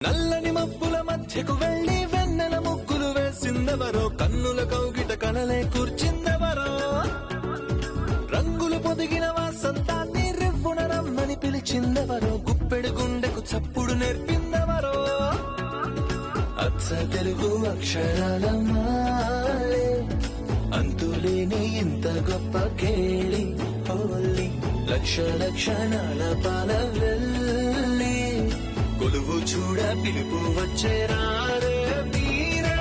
నల్లని మబ్బుల మధ్యకు వెళ్లి వెన్నెల ముగ్గులు వేసిందెవరో, కన్నుల కౌగిట కలలే కూర్చిందెవరో, రంగులు పొదిగిన వాసంతాన్ని రివ్వున రమ్మని పిలిచిందెవరో, గుప్పెడు గుండెకు చప్పుడు నేర్పిందెవరో, అచ్చ తెలుగు అక్షరాల మాలే అంతులేని ఇంత గొప్ప కేళి హోలీ, లక్ష లక్షణాల పాల వెళ్ళి కొలువు చూడ పిలుపు వచ్చేరారే మీరే,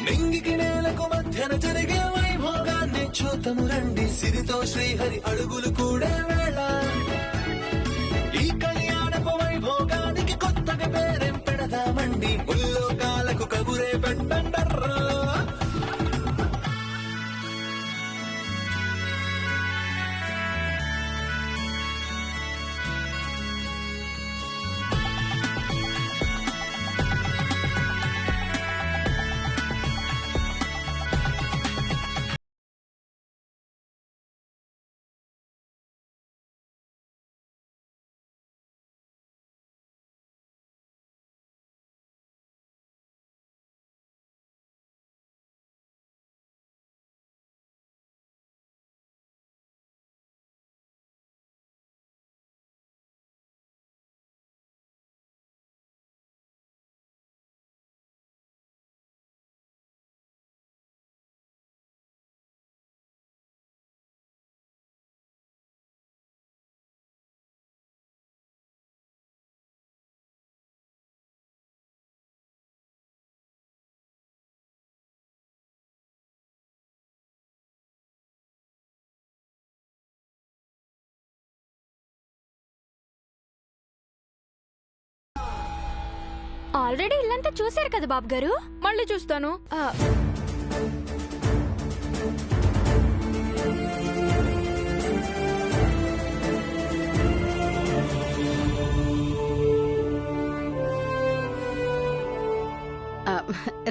నింగికి నేలకు మధ్యన జరిగే వైభోగాన్ని చూతము రండి, సిరితో శ్రీహరి అడుగులు కూడే వేళ, ఈ కళ్యాణపు వైభోగానికి కొత్తగా పేరేం పెడదామండి, ముల్లోకాలకు కబురే పెట్టండర్రా. ఆల్రెడీ ఇల్లంతా చూశారు కదా బాబు గారు. మళ్ళీ చూస్తాను.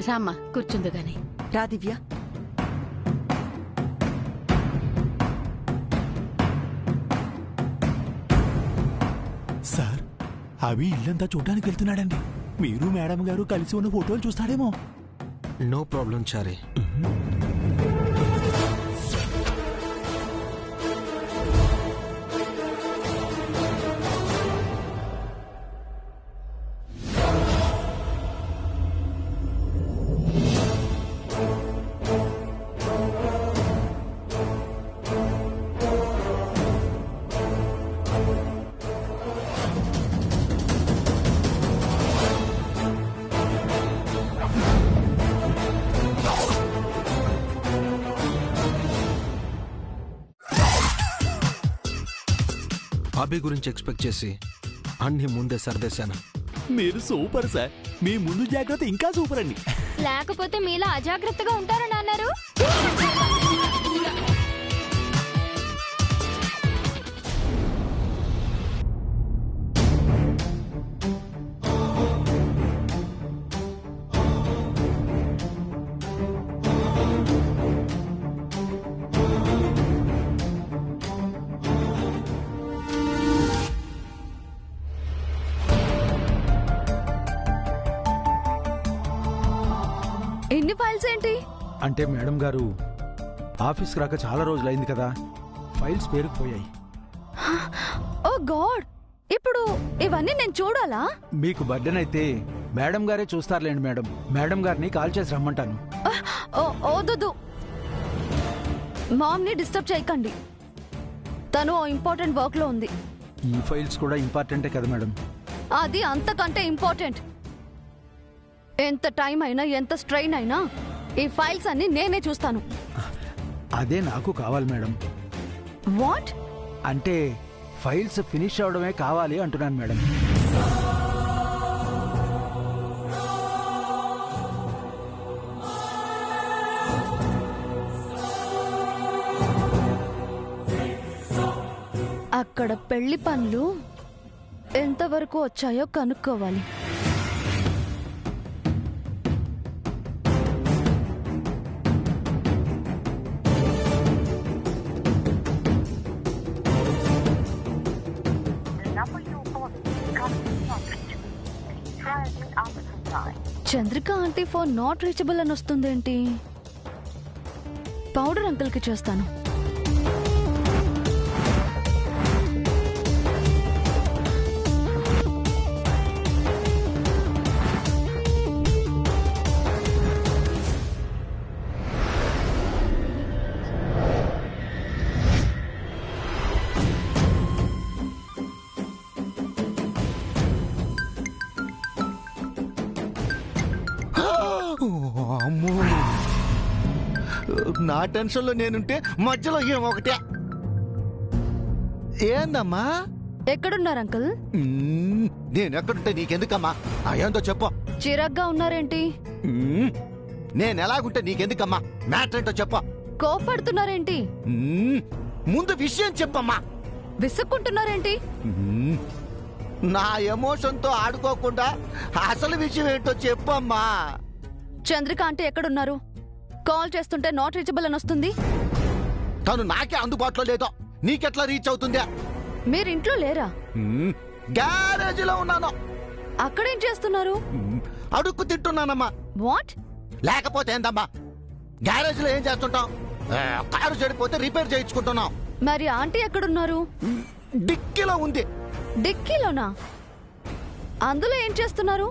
రామ్మా కూర్చుంది గాని. రా దివ్య. సార్, అవి ఇల్లంతా చూడడానికి వెళ్తున్నాడండి. మీరు మేడం గారు కలిసి ఉన్న ఫోటోలు చూస్తాడేమో. నో ప్రాబ్లం చారీ. అభి గురించి ఎక్స్పెక్ట్ చేసి అన్ని ముందే సర్దేశాను. మీరు సూపర్ సార్. మీ ముందు జాగ్రత్త ఇంకా సూపర్ అండి. లేకపోతే మీలా అజాగ్రత్తగా ఉంటారని అన్నారు. ఎన్ని ఫైల్స్ ఏంటి? అంటే మేడం గారు ఆఫీస్కి రాక చాలా రోజులైంది కదా, ఫైల్స్ పేరుకుపోయాయి. ఓ గాడ్, ఇప్పుడు ఇవన్నీ నేను చూడాలా? మీకు బర్డెన్ అయితే మేడం గారే చూస్తారులేండి మేడం. మేడం గారిని కాల్ చేసి రమ్మంటాను. ఓదు, మామ్ని డిస్టర్బ్ చేయకండి. తను ఓ ఇంపార్టెంట్ వర్క్ లో ఉంది. ఈ ఫైల్స్ కూడా ఇంపార్టెంటే కదా మేడం. అది అంతకంటే ఇంపార్టెంట్. ఎంత టైం అయినా ఎంత స్ట్రెయిన్ అయినా ఈ ఫైల్స్ అన్ని నేనే చూస్తాను. అదే నాకు కావాలి మేడం. వాట్? అంటే ఫైల్స్ ఫినిష్ అవడమే కావాలి అంటున్నాను మేడం. అక్కడ పెళ్లి పనులు ఎంతవరకు వచ్చాయో కనుక్కోవాలి. number you are calling is currently not Chandrika aunty phone not reachable అని వస్తుందేంటి? పౌడర్ అంకుల్కి చేస్తాను. అమ్మో, నా టెన్షన్లో నేనుంటే మధ్యలో ఏమొకటే. ఏందమ్మా? ఎక్కడున్నారు అంకుల్? నేనెక్కడుంటే నీకెందుకమ్మా? ఏందో చెప్పు. చిరాగ్గా ఉన్నారేంటి? నేనెలాగుంటే నీకెందుకమ్మా? మ్యాటర్ ఏంటో చెప్పు. కోపడుతున్నారేంటి? ముందు విషయం చెప్పమ్మా. విసుక్కుంటున్నారేంటి? నా ఎమోషన్తో ఆడుకోకుండా అసలు విషయం ఏంటో చెప్పమ్మా. చంద్రిక అంటే ఎక్కడున్నారు? కాల్ చేస్తుంటే నాట్ రీచబుల్ అని వస్తుంది. తను నాకే అందుబాటులో లేదో నీకెట్లా రీచ్ అవుతుందా? మీరు ఇంట్లో లేరా? గ్యారేజీలో ఉన్నాను. అక్కడేం చేస్తున్నారు? అడుక్కు తింటున్నానమ్మా. వాట్? లేకపోతే ఏందమ్మా? గ్యారేజీలో ఏం చేస్తుంటాం? కారు చెడిపోతే రిపేర్ చేయించుకుంటున్నాం. మరి ఆంటీ ఎక్కడున్నారు? డిక్కీలో ఉంది. డిక్కీలోనా? అందులో ఏం చేస్తున్నారు?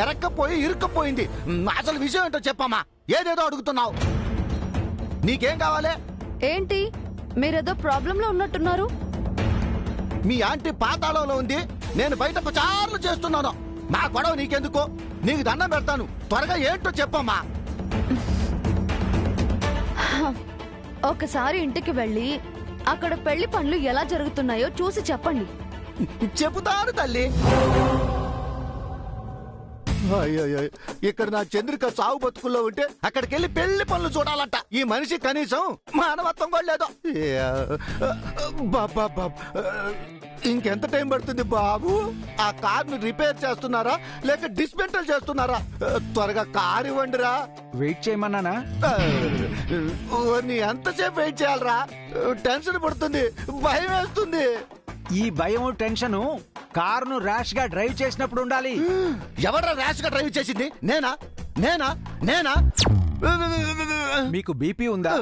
ఎరక్కపోయి ఇరుక్కపోయింది. అసలు విషయం ఏంటో చెప్పమ్మా. ఏదేదో అడుగుతున్నావు. నీకేం కావాలి? ఏంటి మీరేదో ప్రాబ్లంలో ఉన్నట్టున్నారు? మీ ఆంటీ పాతాళంలో ఉంది, నేను బయట పచార్లు చేస్తున్నాను. మా గొడవ నీకెందుకు? నీకు దండం పెడతాను, త్వరగా ఏంటో చెప్పమ్మా. ఒకసారి ఇంటికి వెళ్ళి అక్కడ పెళ్లి పనులు ఎలా జరుగుతున్నాయో చూసి చెప్పండి. చెబుతాను తల్లి. అయ్యో, ఇక్కడ నా చంద్రిక సాగు బతుకుల్లో ఉంటే అక్కడికి వెళ్ళి పెళ్లి పనులు చూడాలంట. ఈ మనిషి కనీసం మానవత్వం కూడా లేదు. బాబా, ఇంకెంత టైం పడుతుంది బాబు? ఆ కార్ను రిపేర్ చేస్తున్నారా లేక డిస్మెంటల్ చేస్తున్నారా? త్వరగా కారు ఇవ్వండిరా. వెయిట్ చేయమన్నానా? నీ ఎంతసేపు వెయిట్ చేయాలరా? టెన్షన్ పడుతుంది, భయం వేస్తుంది. ఈ భయం టెన్షన్ కారును ర్యాష్ గా డ్రైవ్ చేసినప్పుడు ఉండాలి. ఎవరా ర్యాష్ గా డ్రైవ్ చేసింది? నేనా? నేనా? నేనా? మీకు బీపీ ఉందా?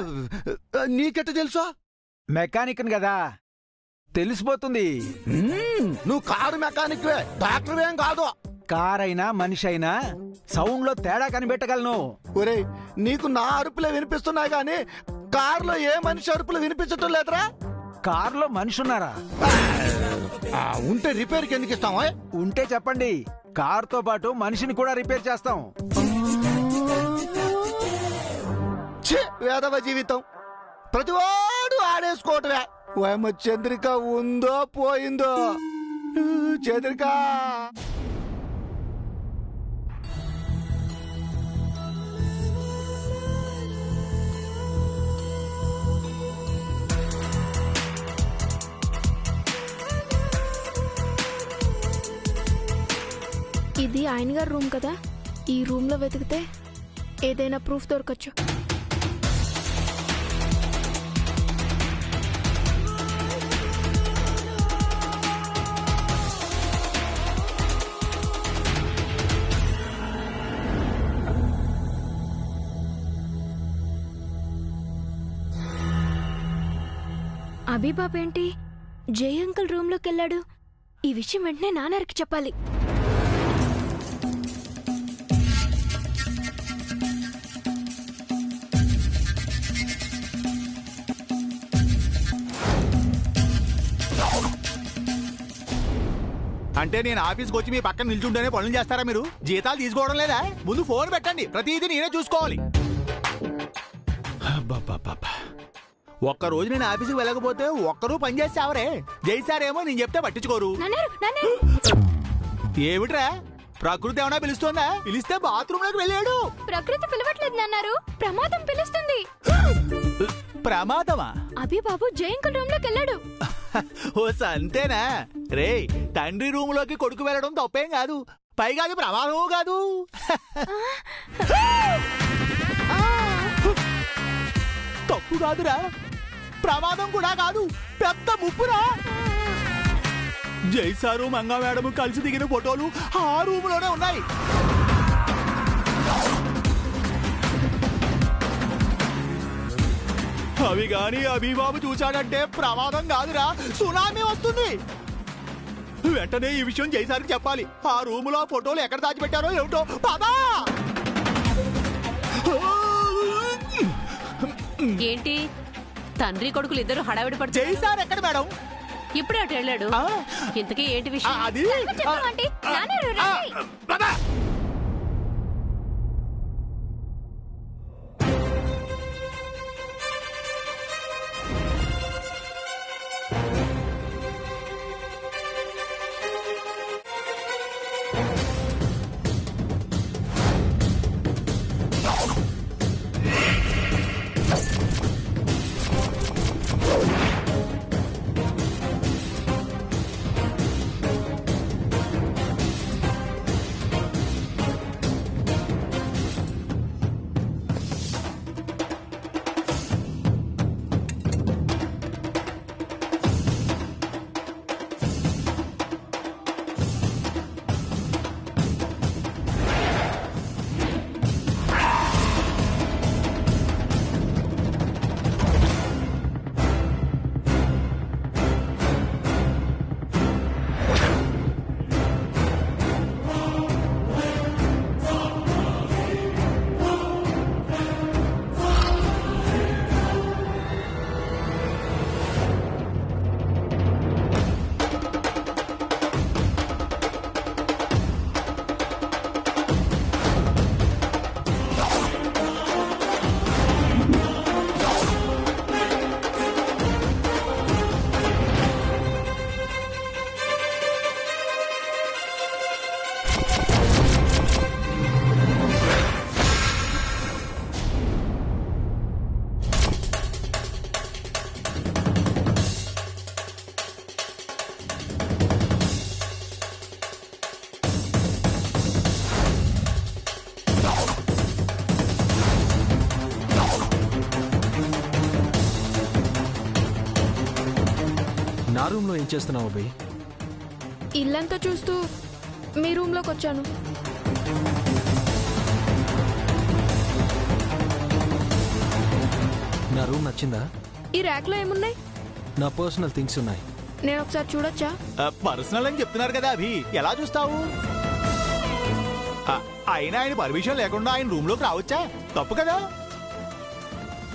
నీకెట్ట తెలుసా? మెకానిక్ కదా, తెలిసిపోతుంది. నువ్వు కారు మెకానిక్, డాక్టర్ ఏం కాదు. కార్ అయినా మనిషి అయినా సౌండ్ లో తేడా కనిపెట్టగలను. ఒరేయ్, నీకు నా అరుపులే వినిపిస్తున్నాయి గాని కారులో ఏ మనిషి అరుపులు వినిపించటం లేదురా. కారులో మనిషి ఉన్నారా? ఉంటే రిపేర్ కి ఎందుకు ఇస్తావా? ఉంటే చెప్పండి, కారుతో పాటు మనిషిని కూడా రిపేర్ చేస్తాం. వేదవ జీవితం, ప్రతివాడు ఆడేసుకోవటమే. ఓయమ్మ, చంద్రిక ఉందో పోయిందో? చంద్రిక, ఇది ఆయన గారి రూమ్ కదా, ఈ రూమ్ లో వెతికితే ఏదైనా ప్రూఫ్ దొరకచ్చు. అభిబాబ్ ఏంటి జై అంకుల్ రూమ్ లోకి వెళ్ళాడు? ఈ విషయం వెంటనే నాన్నకి చెప్పాలి. అంటే నేను ఆఫీస్కి వచ్చి మీ పక్కన నిల్చుంటేనే పనులు చేస్తారా మీరు? జీతాలు తీసుకోవడం లేదా? ముందు ఫోన్ పెట్టండి, ప్రతిదీ నేనే చూసుకోవాలి. ఒక్క రోజు నేను ఆఫీస్కి వెళ్ళకపోతే ఒక్కరూ పని చేస్తావరే. జైసారేమో నేను చెప్తే పట్టించుకోరు. ఏమిట్రా, ప్రకృతి ఏమైనా పిలుస్తోందా? పిలిస్తే బాత్రూమ్ లోకి వెళ్ళాడు. ప్రకృతి పిలవట్లేదు నాన్నారు, ప్రమాదం పిలుస్తుంది. ప్రమాదమా? అభిబాబు జై అంకుల్ రూమ్ లోకి వెళ్ళాడు. ఓ సంతేనా? రే, తండ్రి రూమ్ లోకి కొడుకు వెళ్ళడం తప్పేం కాదు, పైగా అది ప్రమాదమూ కాదు. తప్పు కాదురా, ప్రమాదం కూడా కాదు, పెద్ద ముప్పురా. జై సారు మంగా మేడం కలిసి దిగిన ఫోటోలు ఆ రూమ్ లోనే ఉన్నాయి. అవి గాని అభిబాబు చూశాడంటే ప్రమాదం కాదురా, సునామీ వస్తుంది. వెంటనే ఈ విషయం జైసారికి చెప్పాలి. ఆ రూమ్ లో ఫోటోలు ఎక్కడ దాచిపెట్టారో ఏమిటో. పదా ఏంటి తండ్రి కొడుకులు ఇద్దరు హడావిడి పడి జైసార్ ఎక్కడ మేడం? ఇప్పుడే అటు వెళ్ళాడు. ఆ, ఇంతకీ ఏంటి విషయం? అది చెప్పు ఆంటీ, నాన్న రండి. పదా. నా రూమ్ లో ఏం చేస్తున్నావు అభి? ఇల్లంతా చూస్తూ మీ రూమ్ లోకి వచ్చాను. నా రూమ్ నచ్చిందా? ఈ ర్యాక్ లో ఏమున్నాయి? నా పర్సనల్ థింగ్స్ ఉన్నాయి. నేను ఒకసారి చూడొచ్చా? పర్సనల్ అని చెప్తున్నారు కదా అభి, ఎలా చూస్తావు? అయినా ఆయన పర్మిషన్ లేకుండా ఆయన రూమ్ లోకి రావచ్చా? తప్పు కదా.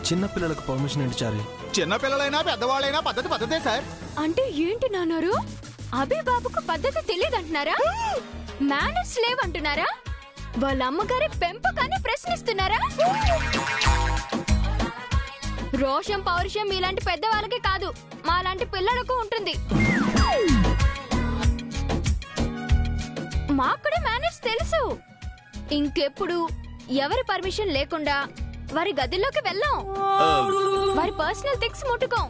చిన్న పిల్లలకు పర్మిషన్ ఏంటి చారి? చిన్న పిల్లలైనా పెద్దవాళ్ళైనా పద్ధతి పద్ధతే సార్. అంటే ఏంటి నాన్నారు? అభి బాబుకు పద్ధతి తెలియదంటున్నారా? మేనర్స్ లేవంటున్నారా? వాళ్ళ అమ్మగారి పెంపకాన్ని ప్రశ్నిస్తున్నారా? రోషం పౌరుషం ఇలాంటి పెద్దవాళ్ళకి కాదు, మాలాంటి పిల్లలకు ఉంటుంది. మాకు కూడా మేనర్స్ తెలుసు. ఇంకెప్పుడు ఎవరి పర్మిషన్ లేకుండా వారి గదిలోకి వెళ్ళాం. వారి పర్సనల్ థింగ్స్ ముట్టుకోం.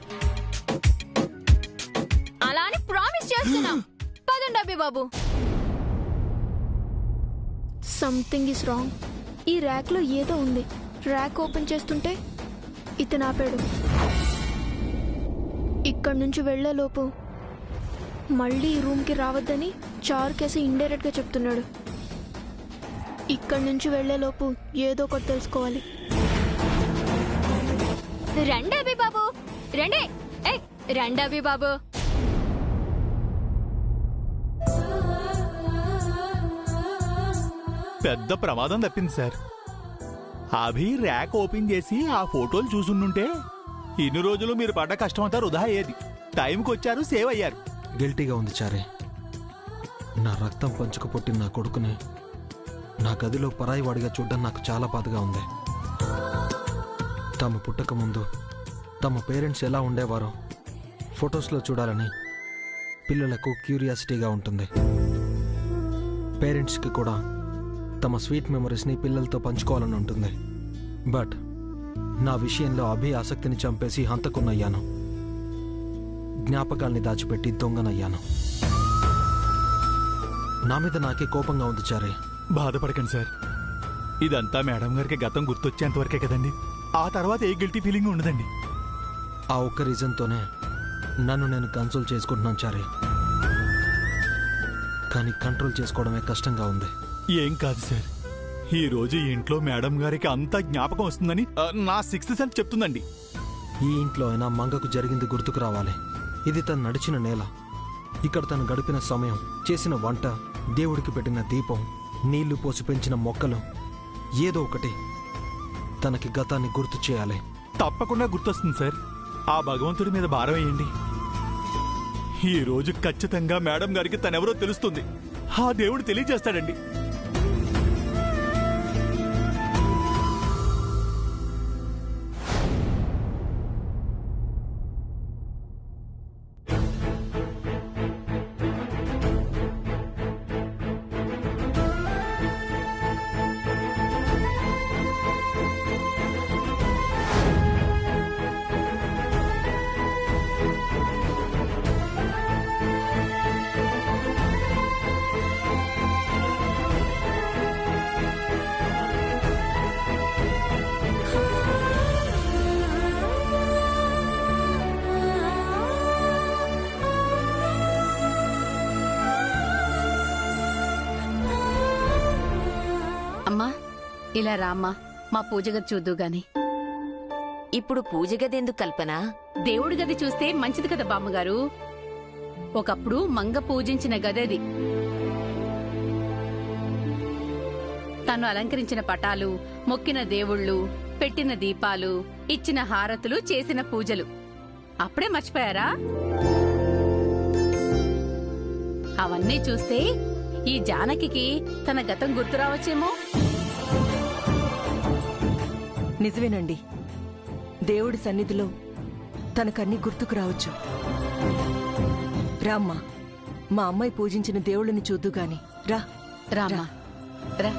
అలా అని ప్రామిస్ చేస్తున్నాం. పదండి అభి బాబు. Something is wrong. ఈ ర్యాక్ లో ఏదో ఉంది. ర్యాక్ ఓపెన్ చేస్తుంటే ఇతను ఆపాడు. ఇక్కడి నుంచి వెళ్లేలోపు మళ్ళీ ఈ రూమ్ కి రావద్దని చారుకేసి ఇండైరెక్ట్ గా చెప్తున్నాడు. ఇక్కడి నుంచి వెళ్లేలోపు ఏదో ఒకటి తెలుసుకోవాలి. రండి అభి బాబు, రండి. రండి అభి బాబు. పెద్ద ప్రమాదం తప్పింది సార్. అభి ర్యాక్ ఓపెన్ చేసి ఆ ఫోటోలు చూసుండుంటే ఇన్ని రోజులు మీరు పడ్డ కష్టం అంతా వృధా అయ్యేది. టైంకి వచ్చారు, సేవ్ అయ్యారు. గిల్టీగా ఉంది చారే. నా రక్తం పంచుకు పుట్టిన నా కొడుకుని నా గదిలో పరాయి వాడిగా చూడడం నాకు చాలా బాధగా ఉంది. తమ పుట్టక ముందు తమ పేరెంట్స్ ఎలా ఉండేవారో ఫొటోస్లో చూడాలని పిల్లలకు క్యూరియాసిటీగా ఉంటుంది. పేరెంట్స్కి కూడా తమ స్వీట్ మెమరీస్ని పిల్లలతో పంచుకోవాలని ఉంటుంది. బట్ నా విషయంలో అభి ఆసక్తిని చంపేసి హంతకున్నయ్యాను. జ్ఞాపకాల్ని దాచిపెట్టి దొంగనయ్యాను. నా మీద నాకే కోపంగా ఉంది చారే. బాధపడకండి సార్. ఇదంతా మేడం గారికి గతం గుర్తొచ్చేంత వరకే కదండి. ఆ తర్వాత ఏ గిల్టీ ఫీలింగ్ ఉండదండి. ఆ ఒక్క రీజన్తోనే నన్ను నేను కన్సోల్ చేసుకుంటున్నాను చారే. కానీ కంట్రోల్ చేసుకోవడమే కష్టంగా ఉంది. ఏం కాదు సార్, ఈ రోజు ఈ ఇంట్లో మేడం గారికి అంతా జ్ఞాపకం వస్తుందని నా 6th సెన్స్ చెప్తుందండి. ఈ ఇంట్లో అయినా మంగకు జరిగింది గుర్తుకు రావాలి. ఇది తను నడిచిన నేల, ఇక్కడ తను గడిపిన సమయం, చేసిన వంట, దేవుడికి పెట్టిన దీపం, నీళ్లు పోసి పెంచిన మొక్కలు, ఏదో ఒకటి తనకి గతాన్ని గుర్తు చేయాలి. తప్పకుండా గుర్తొస్తుంది సార్. ఆ భగవంతుడి మీద భారం వేయండి. ఈ రోజు ఖచ్చితంగా మేడం గారికి తనెవరో తెలుస్తుంది. ఆ దేవుడు తెలియజేస్తాడండి. అమ్మా ఇలా రామ్మా, మా పూజ గది చూద్దు గాని. ఇప్పుడు పూజ గది ఎందుకు కల్పన? దేవుడి గది చూస్తే మంచిది కదా బామ్మగారు. ఒకప్పుడు మంగ పూజించిన గది అది. తను అలంకరించిన పటాలు, మొక్కిన దేవుళ్ళు, పెట్టిన దీపాలు, ఇచ్చిన హారతులు, చేసిన పూజలు అప్పుడే మర్చిపోయారా? అవన్నీ చూస్తే ఈ జానకి తన గతం గుర్తు రావచ్చేమో. నిజమేనండి, దేవుడి సన్నిధిలో తనకన్నీ గుర్తుకు రావచ్చు. రామ్మా, మా అమ్మాయి పూజించిన దేవుళ్ళని చూద్దు గాని. రా రామ్మా రా.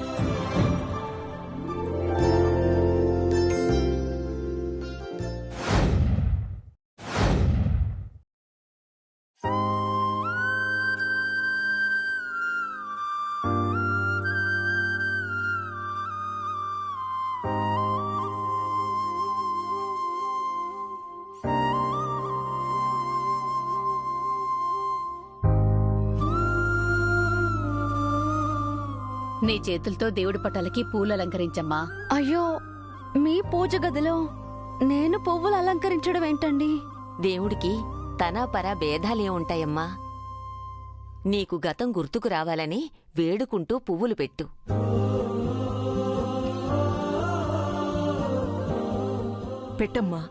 నీ చేతులతో దేవుడి పటాలకి పూలు అలంకరించమ్మా. అయ్యో, మీ పూజ గదిలో నేను పువ్వులు అలంకరించడం ఏంటండి? దేవుడికి తన పర భేదాలే ఉంటాయమ్మా. నీకు గతం గుర్తుకు రావాలని వేడుకుంటూ పువ్వులు పెట్టు. పెట్టమ్మా.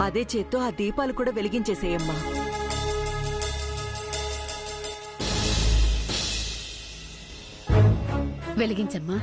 అదే చేత్తో ఆ దీపాలు కూడా వెలిగించేసేయమ్మా. వెలిగించమ్మా.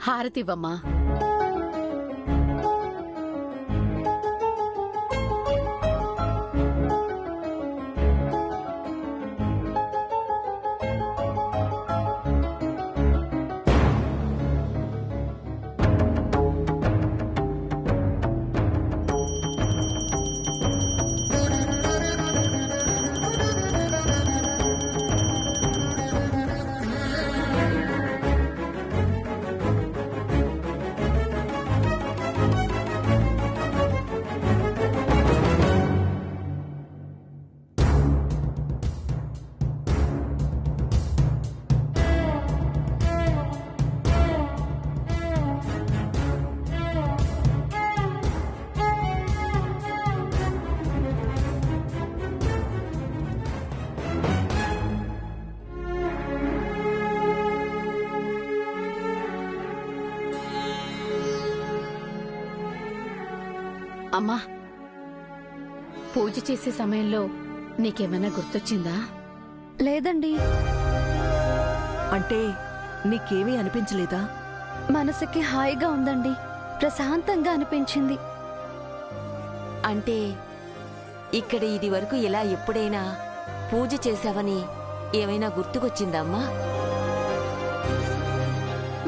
హారతివ్వమ్మా. అమ్మా, పూజ చేసే సమయంలో నీకేమైనా గుర్తొచ్చిందా? లేదండి. అంటే నీకేమీ అనిపించలేదా? మనసుకి హాయిగా ఉందండి, ప్రశాంతంగా అనిపించింది. అంటే ఇక్కడ ఇది వరకు ఇలా ఎప్పుడైనా పూజ చేశావని ఏమైనా గుర్తుకొచ్చిందమ్మా?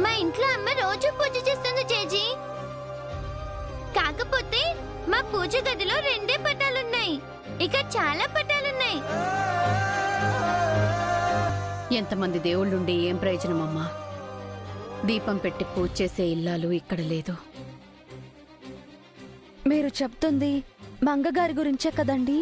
మా ఇంట్లో అమ్మ రోజు పూజ చేస్తుంది చేజీ. కాకపోతే మా పూజ గదిలో 2 పటాలున్నాయి, ఇక చాలా పటాలున్నాయి. ఎంతమంది దేవుళ్ళుండి ఏం ప్రయోజనమమ్మా? దీపం పెట్టి పూజ చేసే ఇల్లాలు ఇక్కడ లేదు. మీరు చెప్తుంది మంగగారి గురించే కదండి?